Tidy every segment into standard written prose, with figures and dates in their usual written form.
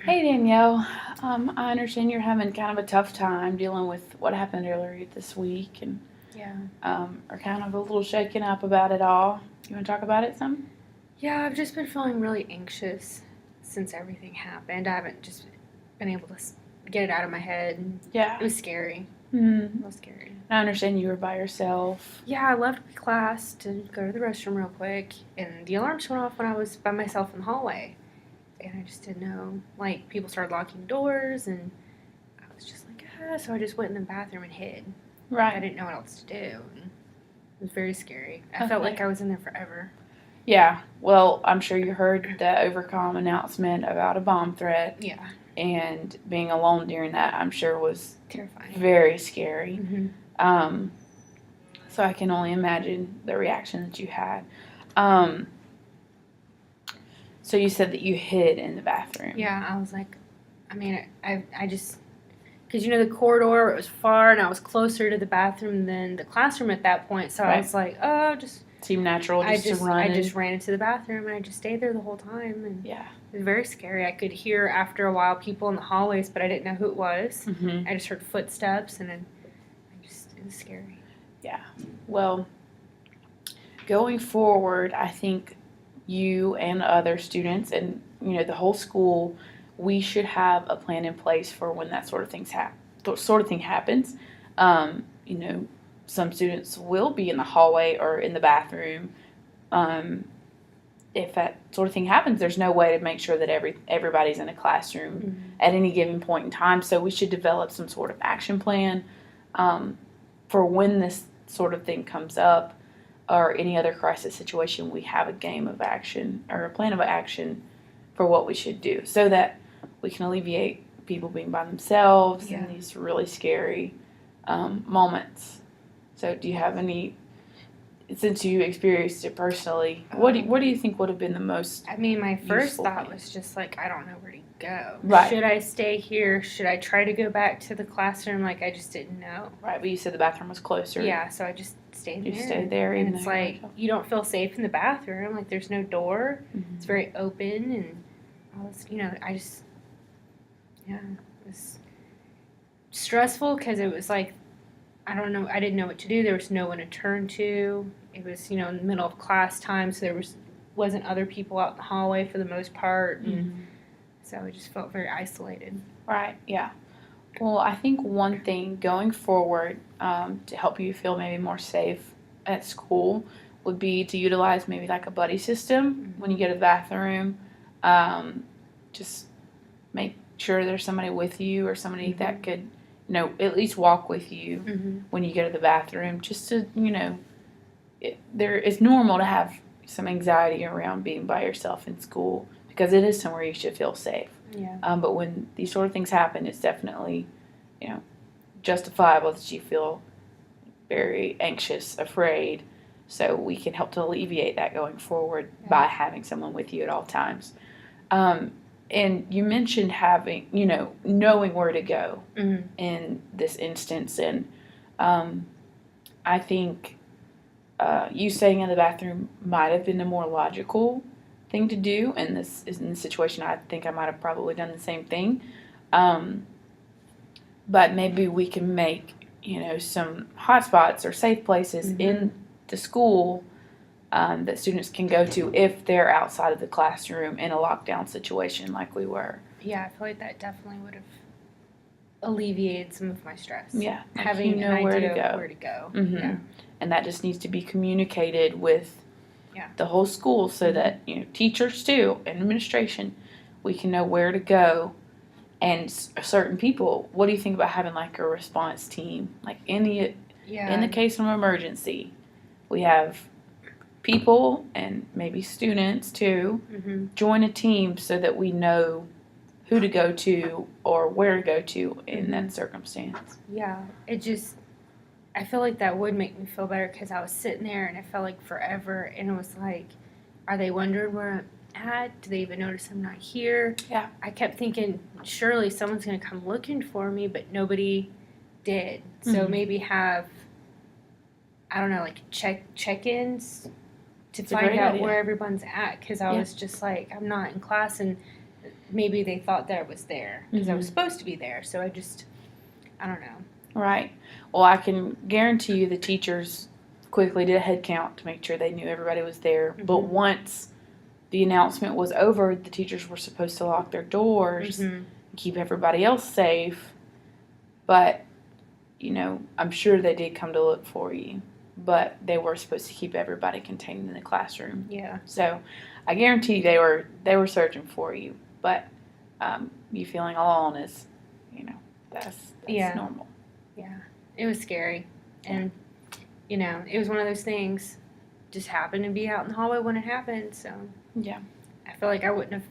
Hey Danielle, I understand you're having kind of a tough time dealing with what happened earlier this week and Yeah. are kind of a little shaken up about it all. You want to talk about it some? Yeah, I've just been feeling really anxious since everything happened. I haven't just been able to get it out of my head. And Yeah. it was scary. Mm-hmm. It was scary. I understand you were by yourself. Yeah, I left class to go to the restroom real quick, and the alarms went off when I was by myself in the hallway. And I just didn't know. Like, people started locking doors, and I was just like, so I just went in the bathroom and hid. Right. I didn't know what else to do. And it was very scary. I Okay. felt like I was in there forever. Yeah. Well, I'm sure you heard the Overcom announcement about a bomb threat. Yeah. And being alone during that, I'm sure, was Terrifying. very scary. Mm-hmm. So I can only imagine the reaction that you had. So you said that you hid in the bathroom. Yeah, I was like, I just, because the corridor, it was far and I was closer to the bathroom than the classroom at that point. So I Right. was like, oh, just. Seemed natural I to run. just ran into the bathroom and I just stayed there the whole time. And Yeah. it was very scary. I could hear after a while people in the hallways, but I didn't know who it was. Mm-hmm. I just heard footsteps and then it was scary. Yeah. Well, going forward, I think you and other students and the whole school, we should have a plan in place for when that sort of thing happens. Some students will be in the hallway or in the bathroom. If that sort of thing happens, there's no way to make sure that everybody's in a classroom at any given point in time. So we should develop some sort of action plan for when this sort of thing comes up or any other crisis situation. We have a game of action or a plan of action for what we should do so that we can alleviate people being by themselves in these really scary moments. So do you have any, since you experienced it personally, what do you think would have been the most my first thought thing? was just like, I don't know where to go. Right. Should I stay here? Should I try to go back to the classroom? Like, I just didn't know. Right, but you said the bathroom was closer. Yeah, so I just stayed there. You stayed there. And it's like, you don't feel safe in the bathroom. Like, there's no door. Mm-hmm. It's very open. And all this, it was stressful because it was like, I don't know, I didn't know what to do. There was no one to turn to. It was, in the middle of class time, so there wasn't other people out in the hallway for the most part. And so I just felt very isolated. Right, yeah. Well, I think one thing going forward to help you feel maybe more safe at school would be to utilize maybe like a buddy system when you go to the bathroom. Just make sure there's somebody with you or somebody that could, at least walk with you when you go to the bathroom. Just to, it's normal to have some anxiety around being by yourself in school because it is somewhere you should feel safe. Yeah. But when these sort of things happen, it's definitely, justifiable that you feel very anxious, afraid. So we can help to alleviate that going forward by having someone with you at all times. And you mentioned having, knowing where to go in this instance. And I think you staying in the bathroom might have been the more logical thing to do. And this is in the situation, I think I might have probably done the same thing. But maybe we can make, some hotspots or safe places in the school that students can go to if they're outside of the classroom in a lockdown situation like we were. Yeah, I feel like that definitely would have alleviated some of my stress. Yeah, having an where idea to go. of where to go. Mm-hmm. Yeah. And that just needs to be communicated with the whole school so that teachers too and administration, we can know where to go. And certain people, what do you think about having like a response team? Like in the case of an emergency, we have people and maybe students too join a team so that we know who to go to or where to go to in that circumstance. Yeah, I feel like that would make me feel better because I was sitting there and it felt like forever and it was like, are they wondering where I'm at? Do they even notice I'm not here? Yeah. I kept thinking, surely someone's going to come looking for me, but nobody did. So maybe have, I don't know, like check-ins to find out where everyone's at because I was just like, I'm not in class and maybe they thought that I was there because I was supposed to be there. So I don't know. Right. Well, I can guarantee you the teachers quickly did a head count to make sure they knew everybody was there. But once the announcement was over, the teachers were supposed to lock their doors and keep everybody else safe. But, I'm sure they did come to look for you. But they were supposed to keep everybody contained in the classroom. Yeah. So I guarantee they were searching for you. But you feeling alone is, that's normal. Yeah. It was scary. And, it was one of those things. Just happened to be out in the hallway when it happened. So yeah. I feel like I wouldn't have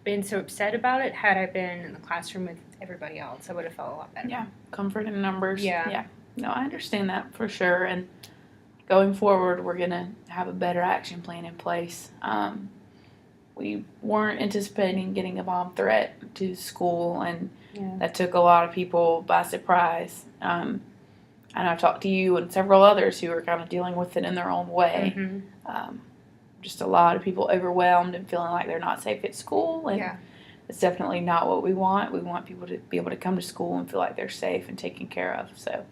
been so upset about it had I been in the classroom with everybody else. I would have felt a lot better. Yeah. Comfort in numbers. Yeah. Yeah. No, I understand that for sure. And going forward, we're going to have a better action plan in place. We weren't anticipating getting a bomb threat to school, and that took a lot of people by surprise. And I've talked to you and several others who are kind of dealing with it in their own way. Just a lot of people overwhelmed and feeling like they're not safe at school, and it's definitely not what we want. We want people to be able to come to school and feel like they're safe and taken care of. So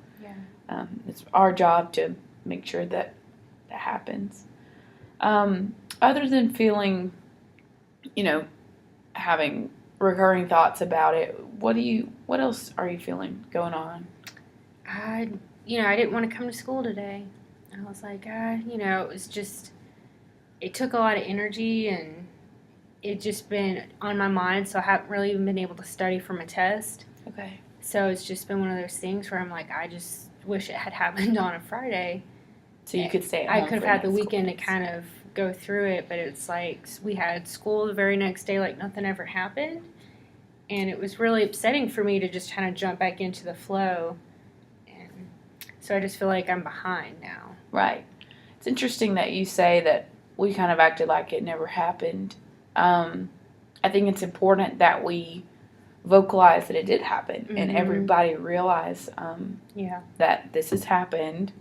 it's our job to make sure that happens. Other than feeling, having recurring thoughts about it, what else are you feeling going on? I didn't want to come to school today. I was like, it was just, it took a lot of energy, and it just been on my mind, so I haven't really even been able to study for my test. Okay. So it's just been one of those things where I'm like, I just wish it had happened on a Friday. So you could stay at home. I could have had the weekend to kind of go through it, but it's like we had school the very next day like nothing ever happened. And it was really upsetting for me to just kind of jump back into the flow. And so I just feel like I'm behind now. Right. It's interesting that you say that we kind of acted like it never happened. I think it's important that we vocalize that it did happen and everybody realize that this has happened.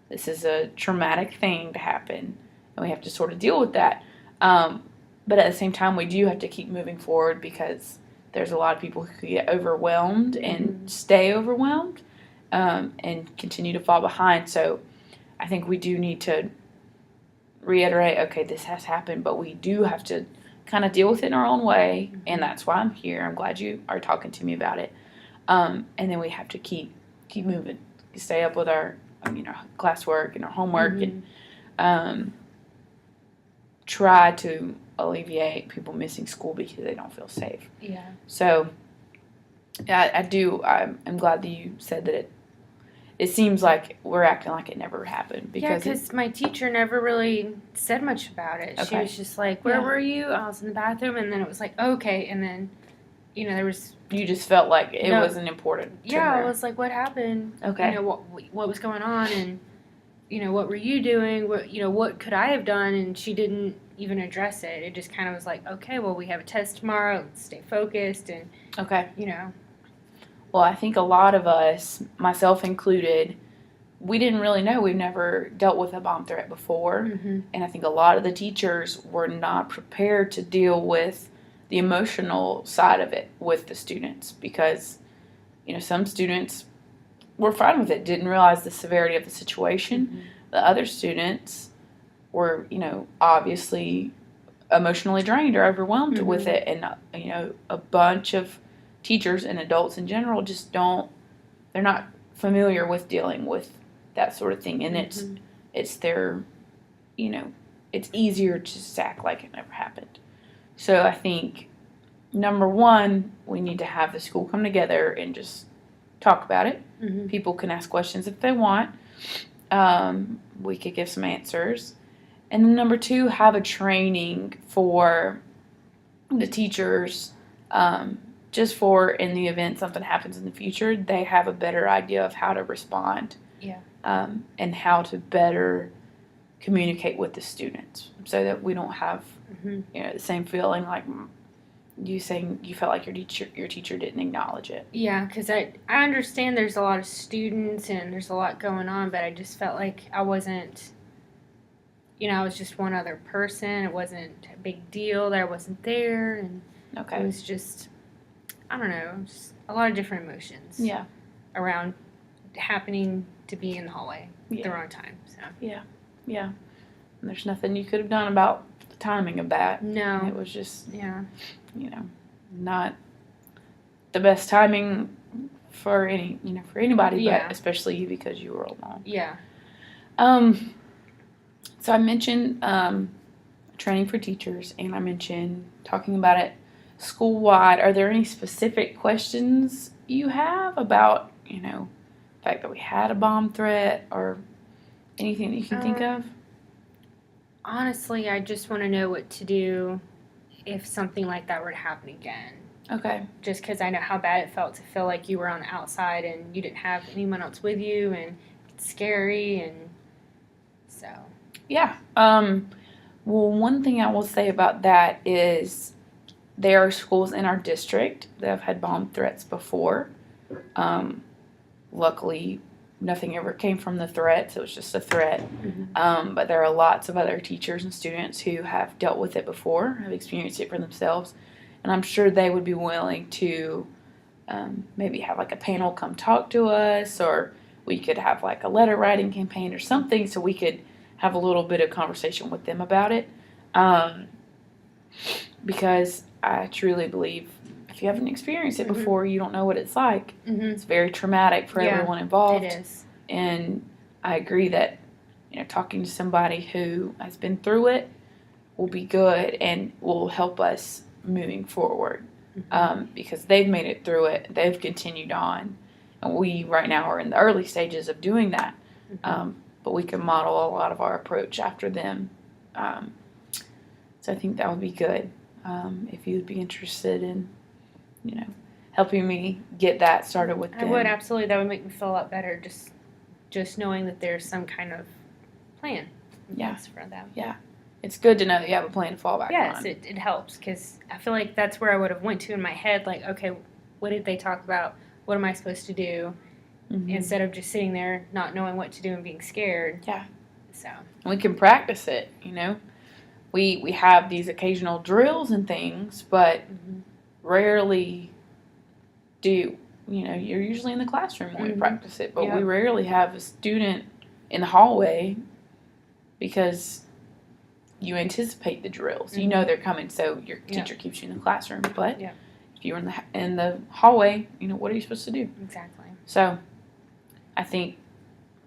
This is a traumatic thing to happen, and we have to sort of deal with that. But at the same time, we do have to keep moving forward because there's a lot of people who get overwhelmed and stay overwhelmed and continue to fall behind. So I think we do need to reiterate, okay, this has happened, but we do have to kind of deal with it in our own way, and that's why I'm here. I'm glad you are talking to me about it. And then we have to keep moving, stay up with our classwork and our homework, and try to alleviate people missing school because they don't feel safe. Yeah. So I'm glad that you said that it seems like we're acting like it never happened. Because my teacher never really said much about it. Okay. She was just like, where were you? I was in the bathroom, and then it was like, okay, and then, there was... You just felt like it wasn't important to her. I was like, what happened? Okay. What was going on, and, what were you doing? What could I have done? And she didn't even address it. It just kind of was like, okay, well, we have a test tomorrow. Let's stay focused, and, Well, I think a lot of us, myself included, we didn't really know. We've never dealt with a bomb threat before. And I think a lot of the teachers were not prepared to deal with the emotional side of it with the students because, some students were fine with it, didn't realize the severity of the situation. The other students were, obviously emotionally drained or overwhelmed with it. And, a bunch of teachers and adults in general they're not familiar with dealing with that sort of thing, and it's their, it's easier to just act like it never happened. So I think number one, we need to have the school come together and just talk about it. People can ask questions if they want. We could give some answers, and then number two, have a training for the teachers. Just for in the event something happens in the future, they have a better idea of how to respond. And how to better communicate with the students so that we don't have the same feeling like you saying you felt like your teacher didn't acknowledge it. Yeah, because I understand there's a lot of students and there's a lot going on, but I just felt like I wasn't, I was just one other person. It wasn't a big deal that I wasn't there, and It Okay. was just, I don't know, just a lot of different emotions Yeah. around happening to be in the hallway at the Yeah. wrong time. So Yeah. And there's nothing you could have done about the timing of that. no, It was just, yeah, not the best timing for anybody, Yeah. but especially you because you were alone. yeah. So I mentioned training for teachers, and I mentioned talking about it school wide. Are there any specific questions you have about the fact that we had a bomb threat or anything that you can think of? Honestly, I just want to know what to do if something like that were to happen again. Okay. Just because I know how bad it felt to feel like you were on the outside and you didn't have anyone else with you, and it's scary, and so. Yeah. Well, one thing I will say about that is there are schools in our district that have had bomb threats before. Luckily, nothing ever came from the threats. It was just a threat. Mm-hmm. But there are lots of other teachers and students who have dealt with it before, have experienced it for themselves. And I'm sure they would be willing to maybe have like a panel come talk to us, or we could have like a letter writing campaign or something so we could have a little bit of conversation with them about it. Because I truly believe if you haven't experienced it before, you don't know what it's like. Mm-hmm. It's very traumatic for everyone involved. It is. And I agree that talking to somebody who has been through it will be good and will help us moving forward. Because they've made it through it, they've continued on, and we right now are in the early stages of doing that. But we can model a lot of our approach after them. So I think that would be good if you would be interested in, helping me get that started with them. I would, absolutely. That would make me feel a lot better, just knowing that there's some kind of plan in place for them. Yeah. It's good to know that you have a plan to fall back on. Yes, it helps, because I feel like that's where I would have went to in my head, like, okay, what did they talk about? What am I supposed to do? Instead of just sitting there not knowing what to do and being scared. Yeah. So. We can practice it, We have these occasional drills and things, but rarely do, you're usually in the classroom when we practice it, but we rarely have a student in the hallway because you anticipate the drills. You know they're coming, so your teacher keeps you in the classroom. But if you're in the hallway, what are you supposed to do? Exactly. So I think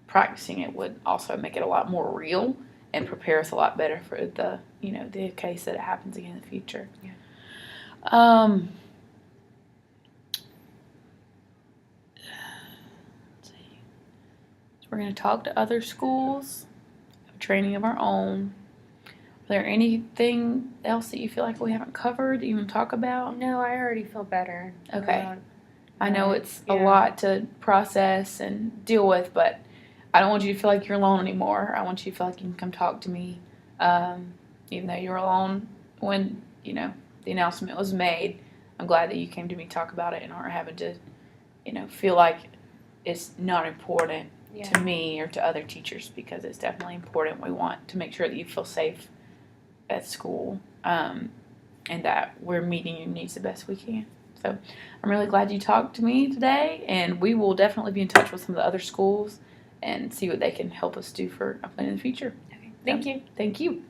practicing it would also make it a lot more real and prepare us a lot better for the the case that it happens again in the future. Yeah. Let's see. So we're going to talk to other schools, have training of our own. Is there anything else that you feel like we haven't covered that you want to talk about? No, I already feel better. Okay. I know it's a lot to process and deal with, but I don't want you to feel like you're alone anymore. I want you to feel like you can come talk to me, even though you were alone when, the announcement was made. I'm glad that you came to me to talk about it and aren't having to, feel like it's not important to me or to other teachers, because it's definitely important. We want to make sure that you feel safe at school, and that we're meeting your needs the best we can. So I'm really glad you talked to me today, and we will definitely be in touch with some of the other schools and see what they can help us do for a plan in the future. Okay. Thank you. Thank you.